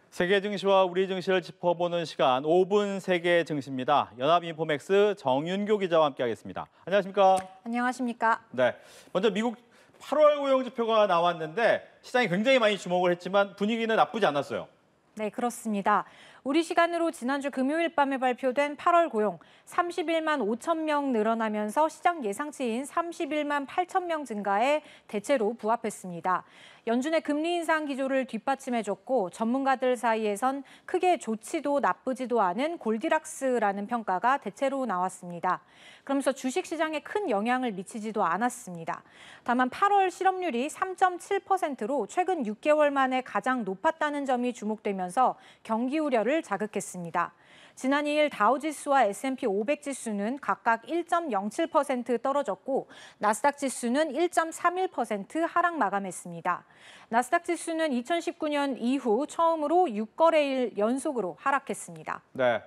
세계 증시와 우리 증시를 짚어보는 시간 5분 세계 증시입니다. 연합인포맥스 정윤교 기자와 함께하겠습니다. 안녕하십니까? 안녕하십니까? 네, 먼저 미국 8월 고용 지표가 나왔는데 시장이 굉장히 많이 주목을 했지만 분위기는 나쁘지 않았어요. 네, 그렇습니다. 우리 시간으로 지난주 금요일 밤에 발표된 8월 고용 31만 5천 명 늘어나면서 시장 예상치인 31만 8천 명 증가에 대체로 부합했습니다. 연준의 금리 인상 기조를 뒷받침해줬고 전문가들 사이에선 크게 좋지도 나쁘지도 않은 골디락스라는 평가가 대체로 나왔습니다. 그러면서 주식시장에 큰 영향을 미치지도 않았습니다. 다만 8월 실업률이 3.7%로 최근 6개월 만에 가장 높았다는 점이 주목되면서 경기 우려를 자극했습니다. 지난 2일 다우지수와 S&P 500 지수는 각각 1.07% 떨어졌고 나스닥 지수는 1.31% 하락 마감했습니다. 나스닥 지수는 2019년 이후 처음으로 6거래일 연속으로 하락했습니다. 네,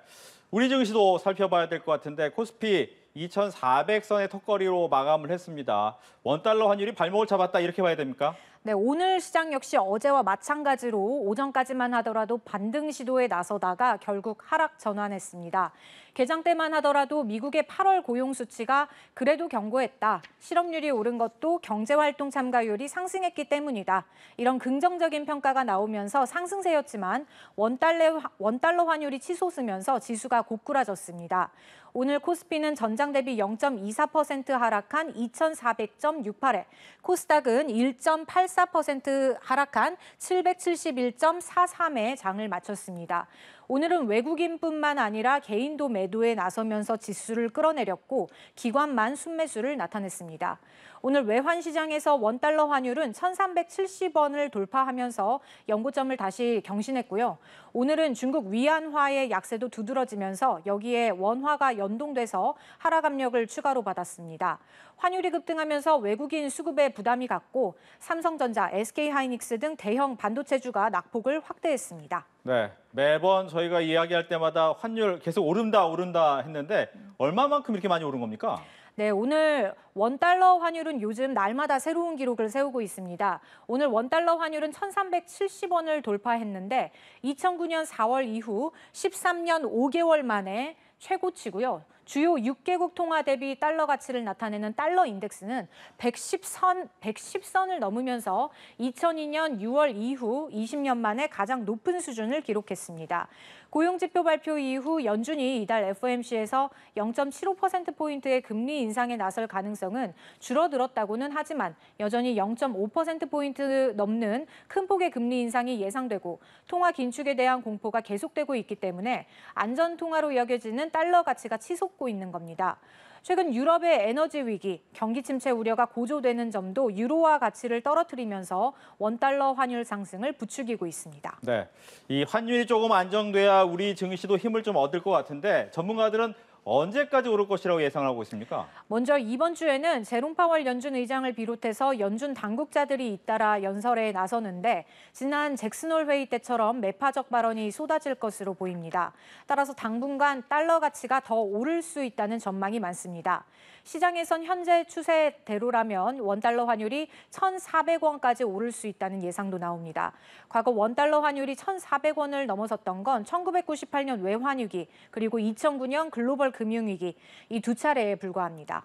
우리 증시도 살펴봐야 될 것 같은데 코스피 2,400선의 턱걸이로 마감을 했습니다. 원달러 환율이 발목을 잡았다 이렇게 봐야 됩니까? 네, 오늘 시장 역시 어제와 마찬가지로 오전까지만 하더라도 반등 시도에 나서다가 결국 하락 전환했습니다. 개장 때만 하더라도 미국의 8월 고용 수치가 그래도 견고했다. 실업률이 오른 것도 경제활동 참가율이 상승했기 때문이다. 이런 긍정적인 평가가 나오면서 상승세였지만 원달러 환율이 치솟으면서 지수가 고꾸라졌습니다. 오늘 코스피는 전장 대비 0.24% 하락한 2,400.68에, 코스닥은 1.84% 하락한 771.43에 장을 마쳤습니다. 오늘은 외국인뿐만 아니라 개인도 매도에 나서면서 지수를 끌어내렸고 기관만 순매수를 나타냈습니다. 오늘 외환시장에서 원달러 환율은 1,370원을 돌파하면서 연고점을 다시 경신했고요. 오늘은 중국 위안화의 약세도 두드러지면서 여기에 원화가 연동돼서 하락 압력을 추가로 받았습니다. 환율이 급등하면서 외국인 수급에 부담이 갔고 삼성전자, SK하이닉스 등 대형 반도체주가 낙폭을 확대했습니다. 네, 매번 저희가 이야기할 때마다 환율 계속 오른다 했는데 얼마만큼 이렇게 많이 오른 겁니까? 네, 오늘 원달러 환율은 요즘 날마다 새로운 기록을 세우고 있습니다. 오늘 원달러 환율은 1,370원을 돌파했는데 2009년 4월 이후 13년 5개월 만에 최고치고요. 주요 6개국 통화 대비 달러 가치를 나타내는 달러 인덱스는 110선을 넘으면서 2002년 6월 이후 20년 만에 가장 높은 수준을 기록했습니다. 고용지표 발표 이후 연준이 이달 FOMC에서 0.75%포인트의 금리 인상에 나설 가능성은 줄어들었다고는 하지만 여전히 0.5%포인트 넘는 큰 폭의 금리 인상이 예상되고 통화 긴축에 대한 공포가 계속되고 있기 때문에 안전통화로 여겨지는 달러 가치가 치솟고 있는 겁니다. 최근 유럽의 에너지 위기, 경기 침체 우려가 고조되는 점도 유로화 가치를 떨어뜨리면서 원달러 환율 상승을 부추기고 있습니다. 네, 이 환율이 조금 안정돼야 우리 증시도 힘을 좀 얻을 것 같은데 전문가들은 언제까지 오를 것이라고 예상하고 있습니까? 먼저 이번 주에는 제롬 파월 연준 의장을 비롯해서 연준 당국자들이 잇따라 연설에 나서는데 지난 잭슨홀 회의 때처럼 매파적 발언이 쏟아질 것으로 보입니다. 따라서 당분간 달러 가치가 더 오를 수 있다는 전망이 많습니다. 시장에선 현재 추세대로라면 원달러 환율이 1,400원까지 오를 수 있다는 예상도 나옵니다. 과거 원달러 환율이 1,400원을 넘어섰던 건 1998년 외환위기 그리고 2009년 글로벌 금융위기 이 두 차례에 불과합니다.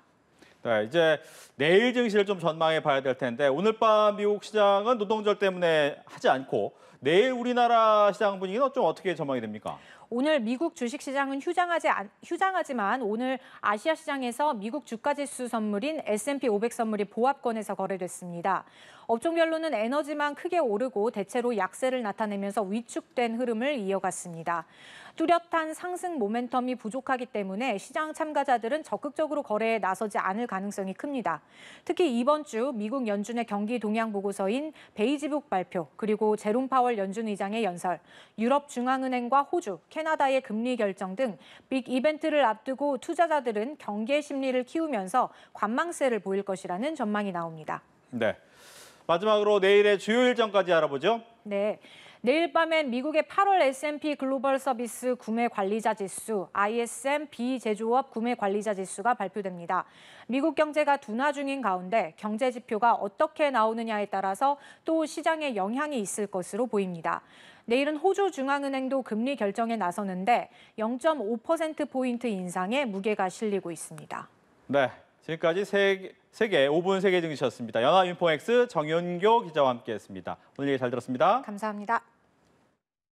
네, 이제 내일 증시를 좀 전망해 봐야 될 텐데 오늘 밤 미국 시장은 노동절 때문에 하지 않고 내일 우리나라 시장 분위기는 좀 어떻게 전망이 됩니까? 오늘 미국 주식시장은 휴장하지만 오늘 아시아 시장에서 미국 주가지수 선물인 S&P 500 선물이 보합권에서 거래됐습니다. 업종별로는 에너지만 크게 오르고 대체로 약세를 나타내면서 위축된 흐름을 이어갔습니다. 뚜렷한 상승 모멘텀이 부족하기 때문에 시장 참가자들은 적극적으로 거래에 나서지 않을 가능성이 큽니다. 특히 이번 주 미국 연준의 경기 동향 보고서인 베이지북 발표, 그리고 제롬 파월 연준 의장의 연설, 유럽 중앙은행과 호주, 캐나다의 금리 결정 등 빅 이벤트를 앞두고 투자자들은 경계 심리를 키우면서 관망세를 보일 것이라는 전망이 나옵니다. 네, 마지막으로 내일의 주요 일정까지 알아보죠. 네. 내일 밤엔 미국의 8월 S&P 글로벌 서비스 구매 관리자 지수, ISM 비제조업 구매 관리자 지수가 발표됩니다. 미국 경제가 둔화 중인 가운데 경제 지표가 어떻게 나오느냐에 따라서 또 시장에 영향이 있을 것으로 보입니다. 내일은 호주 중앙은행도 금리 결정에 나서는데 0.5%포인트 인상에 무게가 실리고 있습니다. 네, 지금까지 세계 5분 세계 증시였습니다. 연합인포엑스 정윤교 기자와 함께했습니다. 오늘 얘기 잘 들었습니다. 감사합니다.